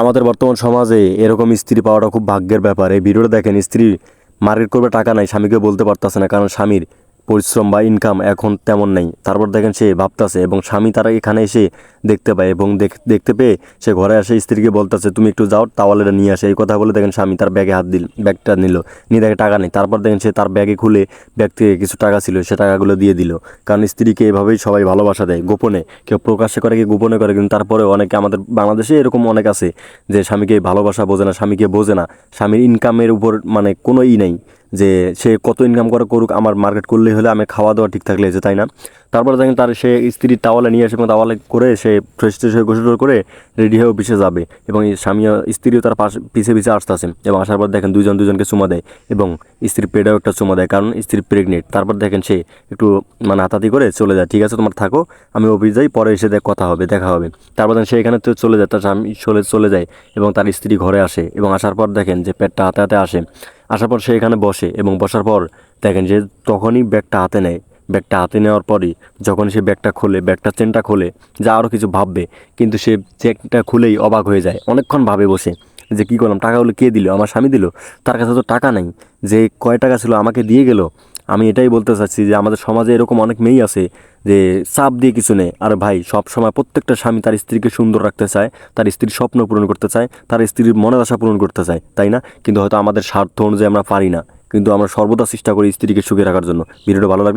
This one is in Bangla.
আমাদের বর্তমান সমাজে এরকম স্ত্রী পাওয়াটা খুব ভাগ্যের ব্যাপার। এই ভিডিওটা দেখেন, স্ত্রী মার্কেট করবে টাকা নাই, স্বামীকে বলতে পারতাছে না, কারণ স্বামীর পরিশ্রম বা ইনকাম এখন তেমন নেই। তারপর দেখেন সে ভাবতাছে এবং স্বামী তারা এখানে এসে দেখতে পায় এবং দেখতে পেয়ে সে ঘরে আসে স্ত্রীকে বলতাছে তুমি একটু যাও তাওয়ালেটা নিয়ে আসে। এই কথা বলে দেখেন স্বামী তার ব্যাগে হাত দিল, ব্যাগটা নিল, নিয়ে দেখে টাকা নেই। তারপর দেখেন সে তার ব্যাগে খুলে ব্যাগ থেকে কিছু টাকা ছিল সে টাকাগুলো দিয়ে দিল। কারণ স্ত্রীকে এভাবেই সবাই ভালোবাসা দেয়, গোপনে, কেউ প্রকাশ্যে করে কি গোপনে করে, কিন্তু তারপরে অনেকে আমাদের বাংলাদেশে এরকম অনেক আছে যে স্বামীকে ভালোবাসা বোঝে না, স্বামীকে বোঝে না, স্বামীর ইনকামের উপর মানে কোনো নাই যে সে কত ইনকাম করে করুক, আমার মার্কেট করলেই হলে আমি খাওয়া দাওয়া ঠিক থাকলে যে, তাই না? তারপরে দেখেন তার সে স্ত্রীর টাওয়ালে নিয়ে আসে এবং টাওয়ালে করে সে ফ্রেশ ট্রেশ হয়ে গোসল করে রেডি হয়ে অফিসে যাবে এবং এই স্বামী স্ত্রীও তার পাশে পিছে পিছে আসতেছে এবং আসার পর দেখেন দুজনকে চুমা দেয় এবং স্ত্রীর পেটেও একটা চুমা দেয়, কারণ স্ত্রী প্রেগনেন্ট। তারপর দেখেন সে একটু মানে হাতাহাতি করে চলে যায়, ঠিক আছে তোমার থাকো, আমি অফিস যাই, পরে এসে কথা হবে, দেখা হবে। তারপর দেখেন সে এখানে তো চলে যায়, তার স্বামী চলে যায় এবং তার স্ত্রী ঘরে আসে এবং আসার পর দেখেন যে পেটটা হাতে হাতে আসে। আসার পর সে এখানে বসে এবং বসার পর দেখেন যে তখনই ব্যাগটা হাতে নেয়। ব্যাগটা হাতে নেওয়ার পরই যখন সে ব্যাগটা খোলে, ব্যাগটা চেনটা খোলে, যা আরও কিছু ভাববে, কিন্তু সে চেকটা খুলেই অবাক হয়ে যায়। অনেকক্ষণ ভাবে বসে যে কী করলাম, টাকাগুলো কে দিল, আমার স্বামী দিল, তার কাছে তো টাকা নেই, যে কয় টাকা ছিল আমাকে দিয়ে গেল। আমি এটাই বলতে চাচ্ছি যে আমাদের সমাজে এরকম অনেক মেয়েই আছে যে চাপ দিয়ে কিছু নেই। আর ভাই, সব সময় প্রত্যেকটা স্বামী তার স্ত্রীকে সুন্দর রাখতে চায়, তার স্ত্রীর স্বপ্ন পূরণ করতে চায়, তার স্ত্রীর মনের আশা পূরণ করতে চায়, তাই না? কিন্তু হয়তো আমাদের স্বার্থ অনুযায়ী আমরা পারি না, কিন্তু আমরা সর্বদা চেষ্টা করি স্ত্রীকে সুখে রাখার জন্য। ভিডিওটা ভালো লাগলে